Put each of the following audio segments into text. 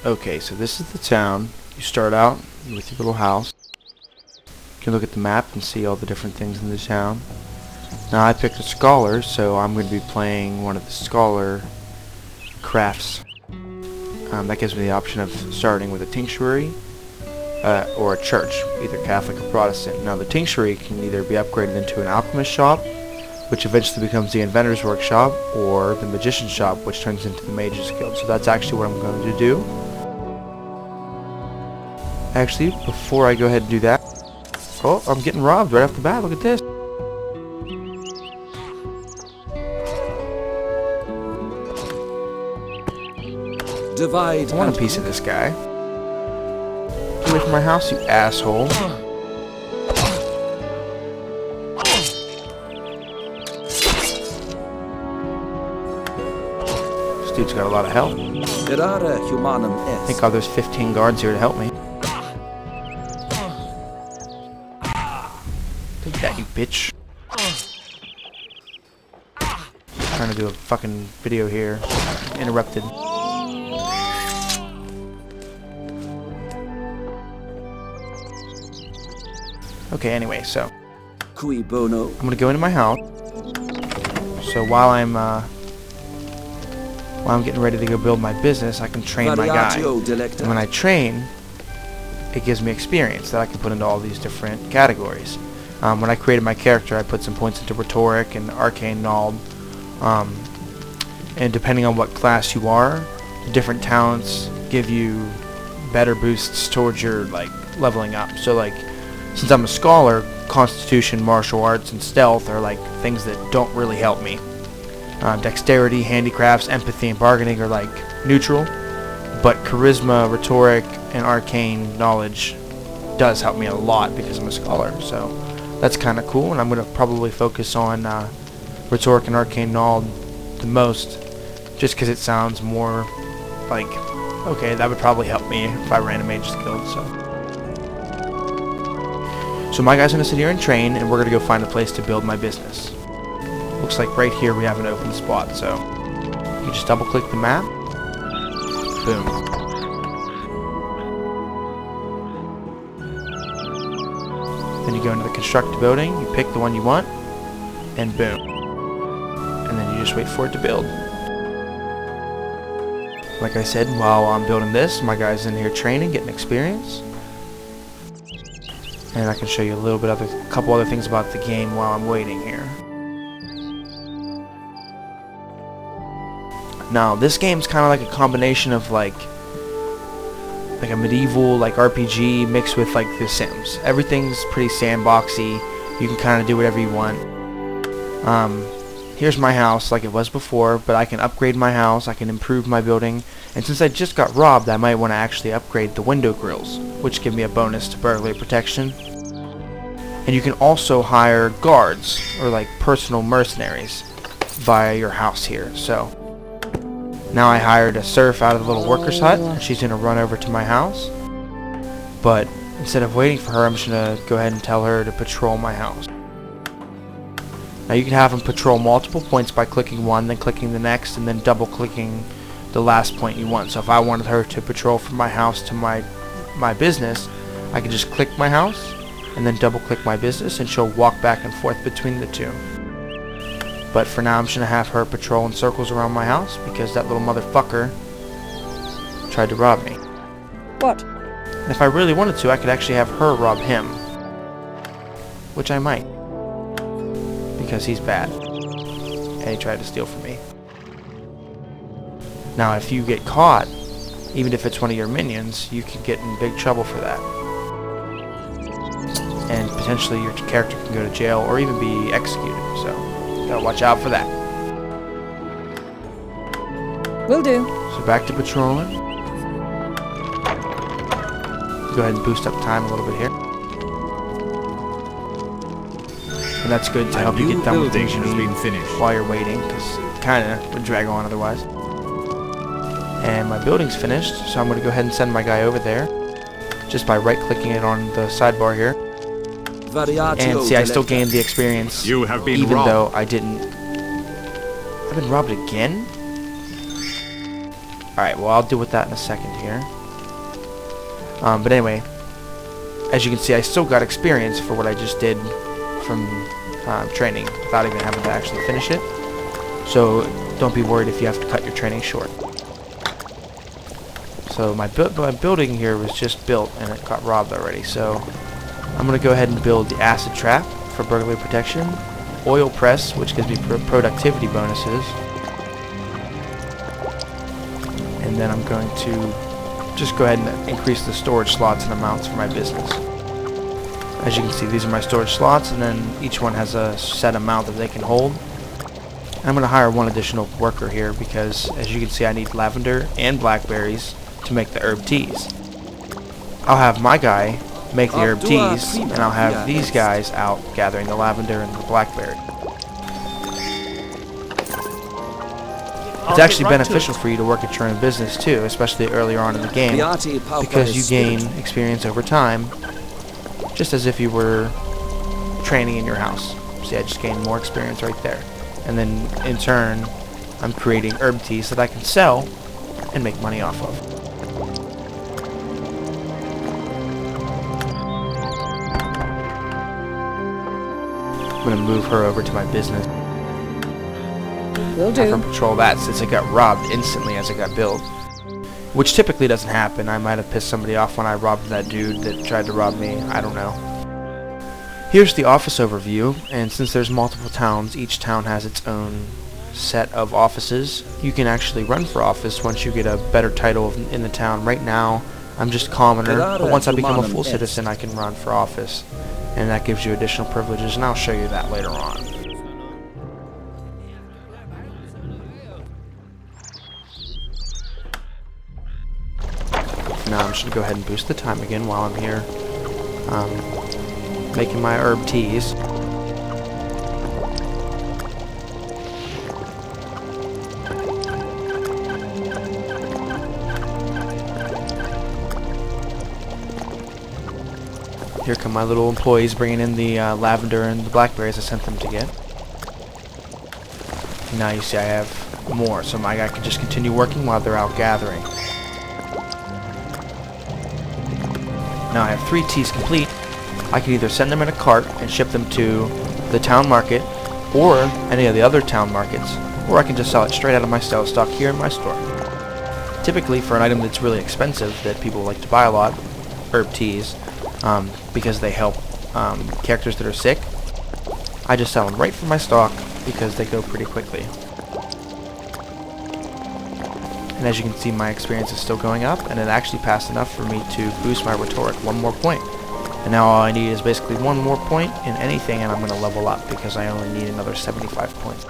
Okay, so this is the town. You start out with your little house. You can look at the map and see all the different things in the town. Now I picked a scholar, so I'm going to be playing one of the scholar crafts. That gives me the option of starting with a tinctuary or a church, either Catholic or Protestant. Now the tinctuary can either be upgraded into an alchemist shop, which eventually becomes the inventor's workshop, or the magician's shop, which turns into the mage's guild. So that's actually what I'm going to do. Actually, before I go ahead and do that, oh, I'm getting robbed right off the bat. Look at this. Divide. I want a piece of this guy. Get away from my house, you asshole. This dude's got a lot of help. Thank God there's 15 guards here to help me. Take that, you bitch. Trying to do a fucking video here. Interrupted. Okay, anyway, so Cui bono. I'm gonna go into my house. So while I'm getting ready to go build my business, I can train my guy. And when I train, it gives me experience that I can put into all these different categories. When I created my character, I put some points into rhetoric and arcane knowledge. And depending on what class you are, different talents give you better boosts towards your leveling up. So since I'm a scholar, constitution, martial arts, and stealth are things that don't really help me. Dexterity, handicrafts, empathy, and bargaining are neutral, but charisma, rhetoric, and arcane knowledge does help me a lot because I'm a scholar. So that's kind of cool, and I'm going to probably focus on rhetoric and arcane knowledge the most, just because it sounds more okay, that would probably help me if I ran a mage's guild. So my guy's going to sit here and train, and we're going to go find a place to build my business. Looks like right here we have an open spot, so you just double click the map. Boom. Then you go into the construct building, you pick the one you want, and boom. And then you just wait for it to build. Like I said, while I'm building this, my guy's in here training, getting experience. And I can show you a couple other things about the game while I'm waiting here. Now, this game's kind of like a combination of like a medieval RPG mixed with The Sims. Everything's pretty sandboxy. You can kind of do whatever you want. Here's my house like it was before, but I can upgrade my house, I can improve my building, and since I just got robbed, I might want to actually upgrade the window grills, which give me a bonus to burglary protection. And you can also hire guards, or personal mercenaries, via your house here. So, now I hired a serf out of the little worker's hut, and she's going to run over to my house. But, instead of waiting for her, I'm just going to go ahead and tell her to patrol my house. Now you can have them patrol multiple points by clicking one, then clicking the next, and then double clicking the last point you want. So if I wanted her to patrol from my house to my business, I could just click my house, and then double click my business, and she'll walk back and forth between the two. But for now I'm just going to have her patrol in circles around my house, because that little motherfucker tried to rob me. What? And if I really wanted to, I could actually have her rob him. Which I might. Because he's bad. And he tried to steal from me. Now if you get caught, even if it's one of your minions, you could get in big trouble for that. And potentially your character can go to jail or even be executed. So, you gotta watch out for that. Will do. So back to patrolling. Go ahead and boost up time a little bit here. And that's good to help you get done with things while you're waiting, because it kind of would drag on otherwise. And my building's finished, so I'm going to go ahead and send my guy over there, just by right-clicking it on the sidebar here. And see, I still gained the experience, even though I didn't... I've been robbed again? Alright, well, I'll deal with that in a second here. But anyway, as you can see, I still got experience for what I just did from training without even having to actually finish it. So don't be worried if you have to cut your training short. So my building here was just built and it got robbed already. So I'm going to go ahead and build the acid trap for burglary protection, oil press, which gives me productivity bonuses, and then I'm going to just go ahead and increase the storage slots and amounts for my business. As you can see, these are my storage slots, and then each one has a set amount that they can hold. I'm going to hire one additional worker here because, as you can see, I need lavender and blackberries to make the herb teas. I'll have my guy make the herb teas, and I'll have these guys out gathering the lavender and the blackberry. It's actually beneficial for you to work at your own business too, especially earlier on in the game, because you gain experience over time, just as if you were training in your house. See, I just gained more experience right there. And then, in turn, I'm creating herb teas that I can sell and make money off of. I'm going to move her over to my business. Will Have her do. patrol that since it got robbed instantly as it got built. Which typically doesn't happen. I might have pissed somebody off when I robbed that dude that tried to rob me. I don't know. Here's the office overview, and since there's multiple towns, each town has its own set of offices. You can actually run for office once you get a better title in the town. Right now, I'm just commoner, but once I become a full citizen, I can run for office, and that gives you additional privileges, and I'll show you that later on. Now I'm just going to go ahead and boost the time again while I'm here making my herb teas. Here come my little employees bringing in the lavender and the blackberries I sent them to get. Now you see I have more, so my guy can just continue working while they're out gathering. Now I have 3 teas complete. I can either send them in a cart and ship them to the town market or any of the other town markets, or I can just sell it straight out of my sales stock here in my store. Typically for an item that's really expensive that people like to buy a lot, herb teas, because they help characters that are sick, I just sell them right from my stock because they go pretty quickly. And as you can see, my experience is still going up, and it actually passed enough for me to boost my rhetoric 1 more point. And now all I need is basically 1 more point in anything, and I'm going to level up because I only need another 75 points.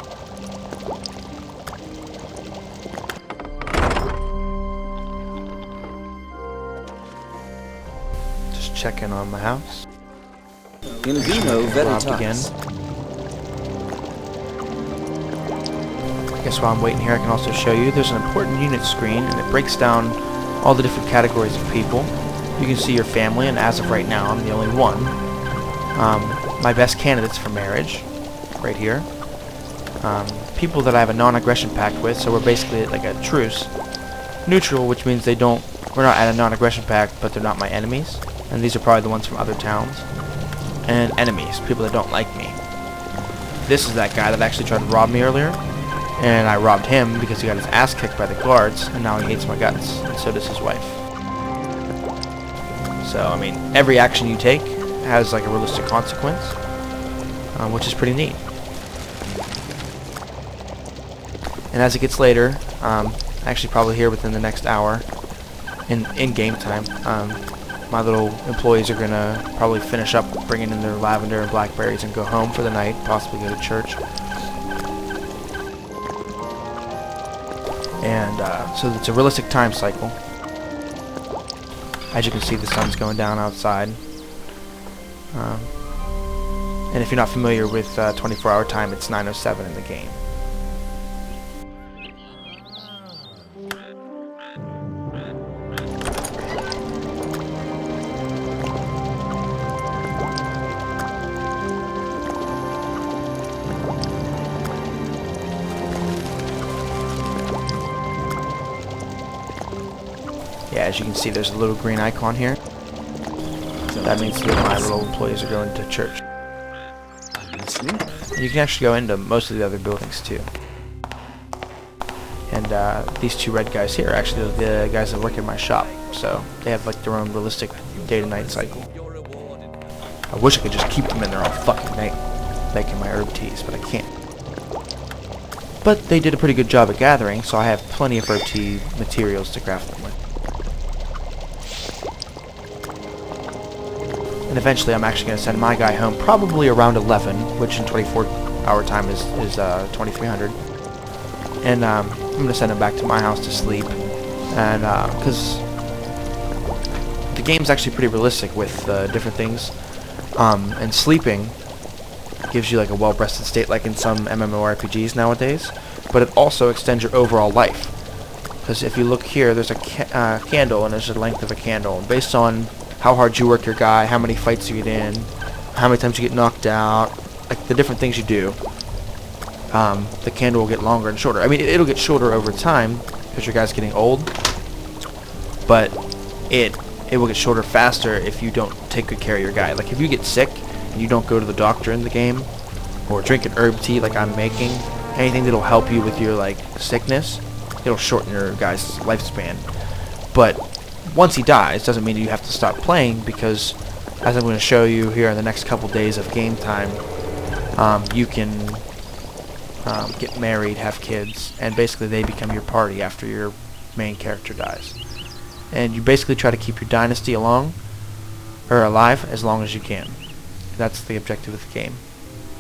Just checking on my house. In vino Robbed again. veritas. I guess while I'm waiting here, I can also show you there's an important unit screen, and it breaks down all the different categories of people. You can see your family, and as of right now, I'm the only one. My best candidates for marriage, right here. People that I have a non-aggression pact with, so we're basically like a truce. Neutral, which means we're not at a non-aggression pact, but they're not my enemies. And these are probably the ones from other towns. And enemies, people that don't like me. This is that guy that actually tried to rob me earlier. And I robbed him because he got his ass kicked by the guards, and now he hates my guts, and so does his wife. So, I mean, every action you take has like a realistic consequence, which is pretty neat. And as it gets later, actually probably here within the next hour, in game time, my little employees are going to probably finish up bringing in their lavender and blackberries and go home for the night, possibly go to church. And so it's a realistic time cycle. As you can see, the sun's going down outside. And if you're not familiar with 24-hour time, it's 9:07 in the game. as you can see, there's a little green icon here. That means that my little employees are going to church. I'm listening. You can actually go into most of the other buildings too. And these two red guys here are actually the guys that work in my shop. So they have like their own realistic day to night cycle. I wish I could just keep them in there all fucking night making my herb teas, but I can't. But they did a pretty good job at gathering, so I have plenty of herb tea materials to craft them with. And eventually I'm actually going to send my guy home probably around 11, which in 24-hour time is 2300. And I'm going to send him back to my house to sleep. And because the game's actually pretty realistic with different things. And sleeping gives you like a well-rested state like in some MMORPGs nowadays. But it also extends your overall life. Because if you look here, there's a candle, and there's the length of a candle. And based on how hard you work your guy, how many fights you get in, how many times you get knocked out, like the different things you do, the candle will get longer and shorter. I mean, it'll get shorter over time because your guy's getting old, but it will get shorter faster if you don't take good care of your guy. Like if you get sick and you don't go to the doctor in the game, or drink an herb tea like I'm making, anything that'll help you with your like sickness, it'll shorten your guy's lifespan. But once he dies, doesn't mean you have to stop playing, because as I'm going to show you here in the next couple days of game time, you can get married, have kids, and basically they become your party after your main character dies. And you basically try to keep your dynasty alive as long as you can. That's the objective of the game.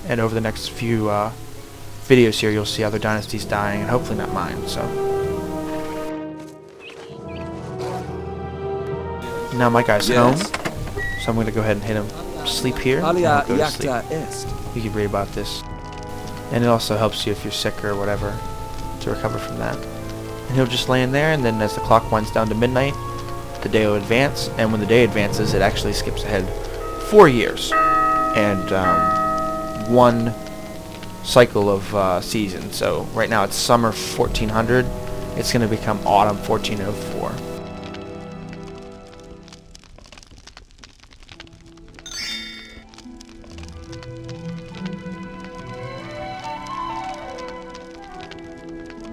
And over the next few videos here, you'll see other dynasties dying, and hopefully not mine. So now my guy's home, so I'm going to go ahead and hit him sleep here. And he'll go to sleep. You can read about this. And it also helps you if you're sick or whatever to recover from that. And he'll just lay in there, and then as the clock winds down to midnight, the day will advance, and when the day advances, it actually skips ahead 4 years and one cycle of season. So right now it's summer 1400. It's going to become autumn 1404.